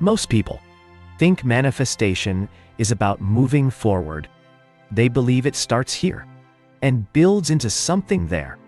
Most people think manifestation is about moving forward. They believe it starts here and builds into something there.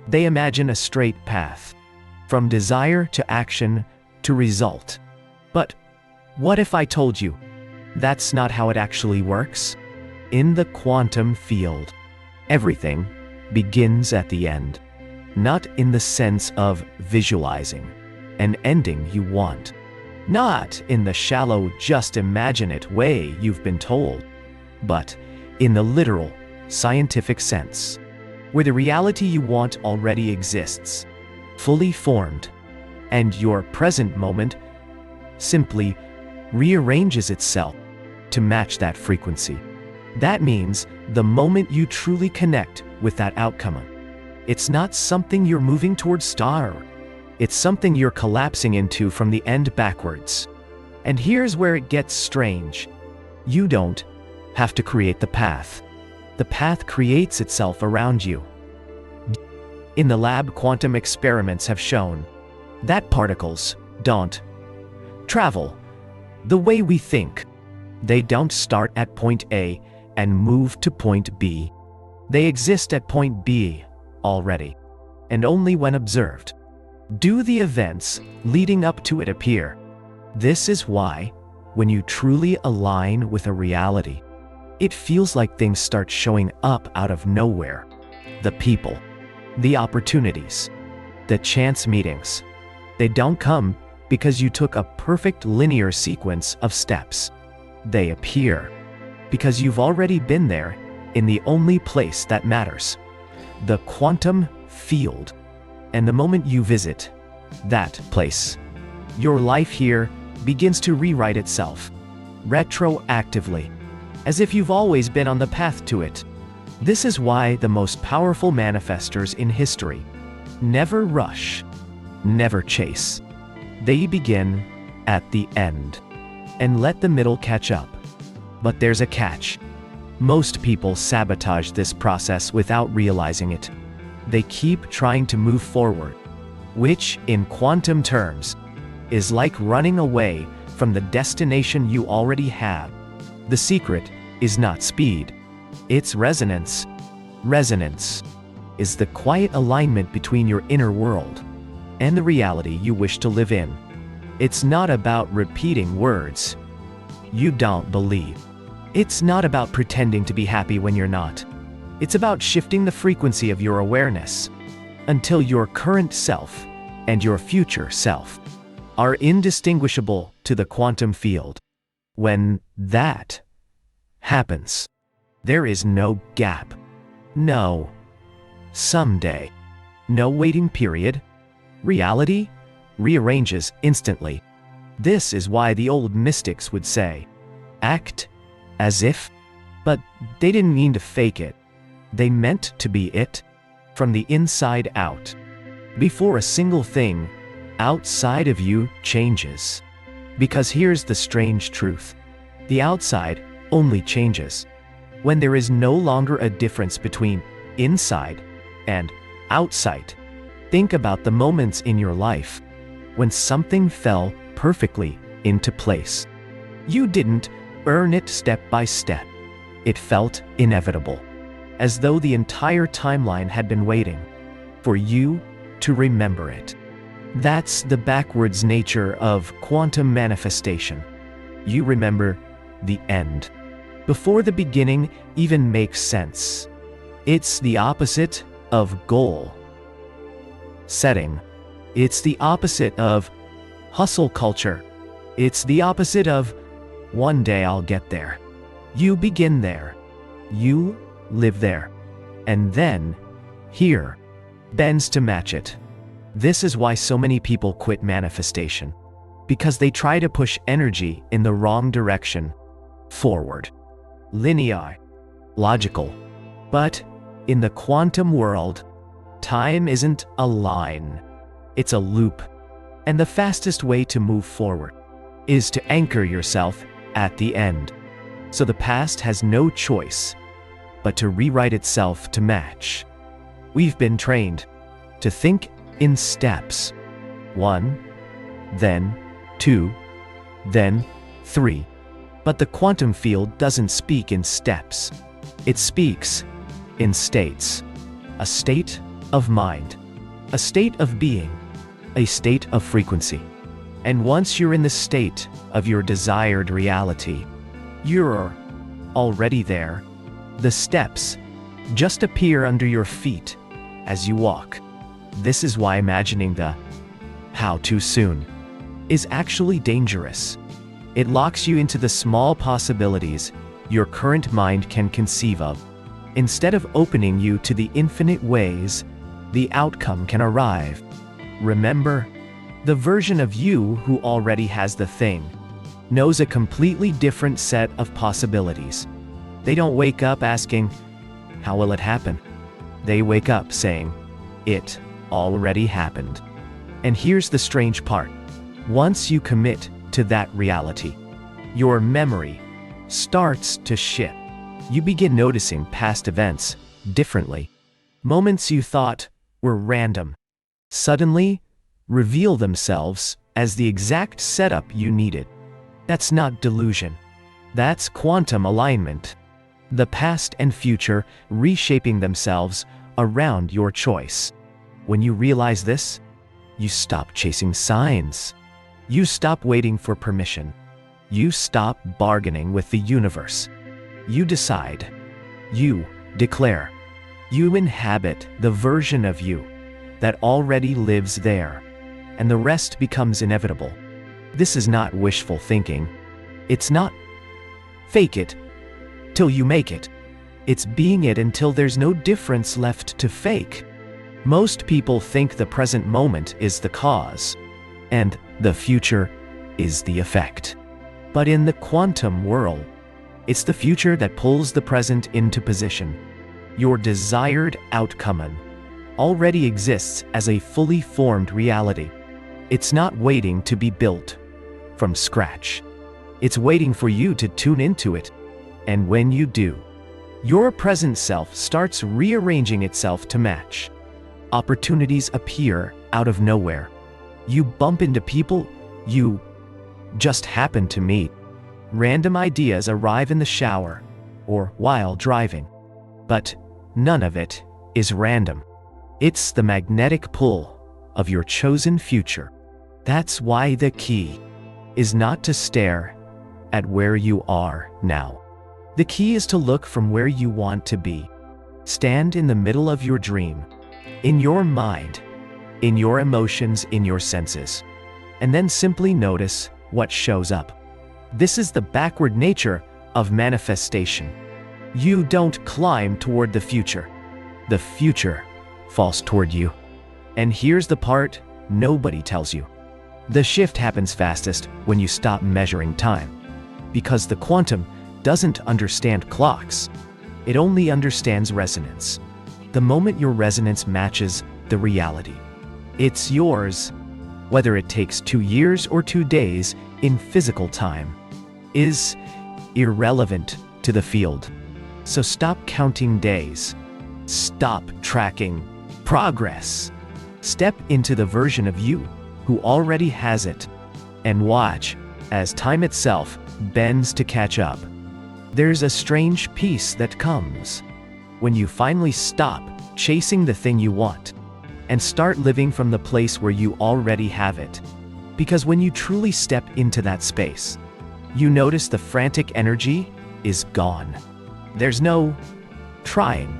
They imagine a straight path, from desire to action to result. But what if I told you that's not how it actually works? In the quantum field, everything begins at the end, not in the sense of visualizing an ending you want, not in the shallow just imagine it way you've been told, but in the literal, scientific sense, where the reality you want already exists, fully formed, and your present moment simply rearranges itself to match that frequency. That means the moment you truly connect with that outcome, it's not something you're moving towards star. It's something you're collapsing into from the end backwards. And here's where it gets strange. You don't have to create the path. The path creates itself around you. In the lab, quantum experiments have shown that particles don't travel the way we think. They don't start at point A and move to point B. They exist at point B already, and only when observed do the events leading up to it appear. This is why, when you truly align with a reality, it feels like things start showing up out of nowhere. The people, the opportunities, the chance meetings, they don't come because you took a perfect linear sequence of steps. They appear because you've already been there in the only place that matters, the quantum field. And the moment you visit that place, your life here begins to rewrite itself, retroactively, as if you've always been on the path to it. This is why the most powerful manifestors in history never rush, never chase. They begin at the end and let the middle catch up. But there's a catch. Most people sabotage this process without realizing it. They keep trying to move forward, which, in quantum terms, is like running away from the destination you already have. The secret is not speed, it's resonance. Resonance is the quiet alignment between your inner world and the reality you wish to live in. It's not about repeating words you don't believe. It's not about pretending to be happy when you're not. It's about shifting the frequency of your awareness until your current self and your future self are indistinguishable to the quantum field. When that happens, there is no gap, no someday, no waiting period. Reality rearranges instantly. This is why the old mystics would say, act as if, but they didn't mean to fake it. They meant to be it, from the inside out. Before a single thing outside of you changes. Because here's the strange truth. The outside only changes when there is no longer a difference between inside and outside. Think about the moments in your life when something fell perfectly into place. You didn't earn it step by step. It felt inevitable, as though the entire timeline had been waiting for you to remember it. That's the backwards nature of quantum manifestation. You remember the end before the beginning even makes sense. It's the opposite of goal setting. It's the opposite of hustle culture. It's the opposite of one day I'll get there. You begin there. You live there. And then here bends to match it. This is why so many people quit manifestation, because they try to push energy in the wrong direction, forward, linear, logical. But in the quantum world, time isn't a line, it's a loop. And the fastest way to move forward is to anchor yourself at the end. So the past has no choice but to rewrite itself to match. We've been trained to think in steps. 1, then 2, then 3. But the quantum field doesn't speak in steps. It speaks in states. A state of mind, a state of being, a state of frequency. And once you're in the state of your desired reality, you're already there. The steps just appear under your feet as you walk. This is why imagining the how too soon is actually dangerous. It locks you into the small possibilities your current mind can conceive of, instead of opening you to the infinite ways the outcome can arrive. Remember, the version of you who already has the thing knows a completely different set of possibilities. They don't wake up asking, how will it happen? They wake up saying, it already happened. And here's the strange part. Once you commit to that reality, your memory starts to shift. You begin noticing past events differently. Moments you thought were random suddenly reveal themselves as the exact setup you needed. That's not delusion. That's quantum alignment. The past and future reshaping themselves around your choice. When you realize this, you stop chasing signs. You stop waiting for permission. You stop bargaining with the universe. You decide. You declare. You inhabit the version of you that already lives there, and the rest becomes inevitable. This is not wishful thinking. It's not fake it till you make it. It's being it until there's no difference left to fake. Most people think the present moment is the cause, and the future is the effect. But in the quantum world, it's the future that pulls the present into position. Your desired outcome already exists as a fully formed reality. It's not waiting to be built from scratch. It's waiting for you to tune into it. And when you do, your present self starts rearranging itself to match. Opportunities appear out of nowhere. You bump into people you just happen to meet. Random ideas arrive in the shower or while driving. But none of it is random. It's the magnetic pull of your chosen future. That's why the key is not to stare at where you are now. The key is to look from where you want to be. Stand in the middle of your dream, in your mind, in your emotions, in your senses, and then simply notice what shows up. This is the backward nature of manifestation. You don't climb toward the future. The future falls toward you. And here's the part nobody tells you. The shift happens fastest when you stop measuring time. Because the quantum doesn't understand clocks. It only understands resonance. The moment your resonance matches the reality, it's yours. Whether it takes 2 years or 2 days in physical time is irrelevant to the field. So stop counting days. Stop tracking progress. Step into the version of you who already has it, and watch as time itself bends to catch up. There's a strange peace that comes when you finally stop chasing the thing you want and start living from the place where you already have it. Because when you truly step into that space, you notice the frantic energy is gone. There's no trying.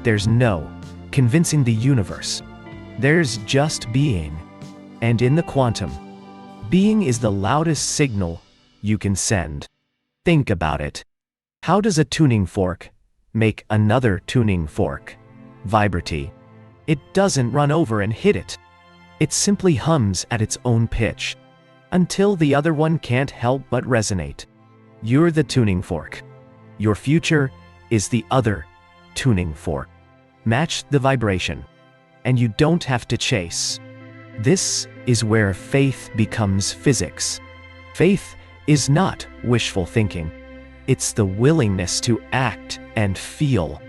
There's no convincing the universe. There's just being. And in the quantum, being is the loudest signal you can send. Think about it. How does a tuning fork make another tuning fork vibrate? It doesn't run over and hit it. It simply hums at its own pitch until the other one can't help but resonate. You're the tuning fork. Your future is the other tuning fork. Match the vibration, and you don't have to chase. This is where faith becomes physics. Faith is not wishful thinking. It's the willingness to act and feel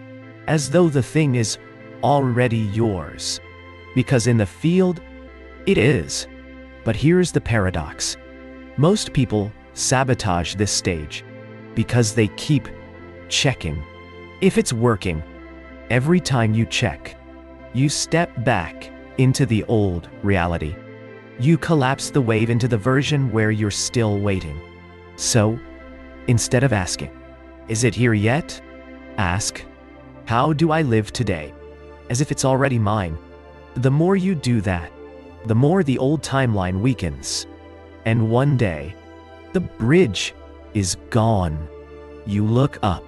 as though the thing is already yours. Because in the field, it is. But here's the paradox. Most people sabotage this stage because they keep checking if it's working. Every time you check, you step back into the old reality. You collapse the wave into the version where you're still waiting. So, instead of asking, "Is it here yet?" ask, "How do I live today?" as if it's already mine. The more you do that, the more the old timeline weakens. And one day, the bridge is gone. You look up,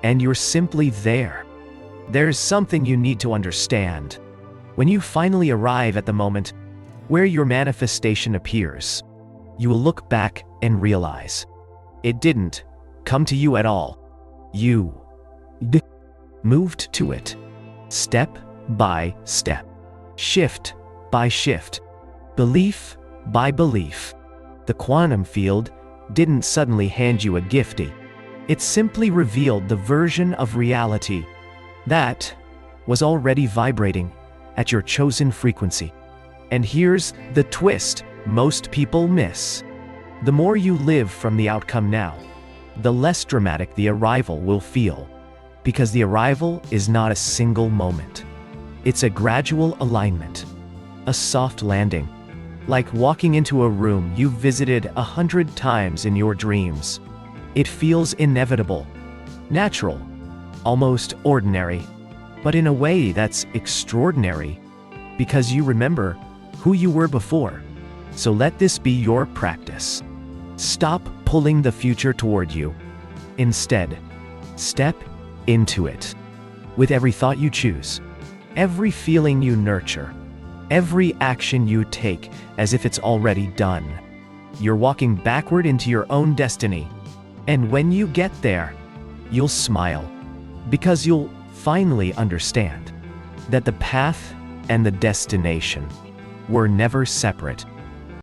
and you're simply there. There's something you need to understand. When you finally arrive at the moment where your manifestation appears, you will look back and realize it didn't come to you at all. You moved to it, step by step, shift by shift, belief by belief. The quantum field didn't suddenly hand you a giftie. It simply revealed the version of reality that was already vibrating at your chosen frequency. And here's the twist most people miss. The more you live from the outcome now, the less dramatic the arrival will feel. Because the arrival is not a single moment. It's a gradual alignment, a soft landing, like walking into a room you've visited 100 times in your dreams. It feels inevitable, natural, almost ordinary, but in a way that's extraordinary, because you remember who you were before. So let this be your practice. Stop pulling the future toward you. Instead, step into it. With every thought you choose, every feeling you nurture, every action you take as if it's already done, you're walking backward into your own destiny. And when you get there, you'll smile, because you'll finally understand that the path and the destination were never separate.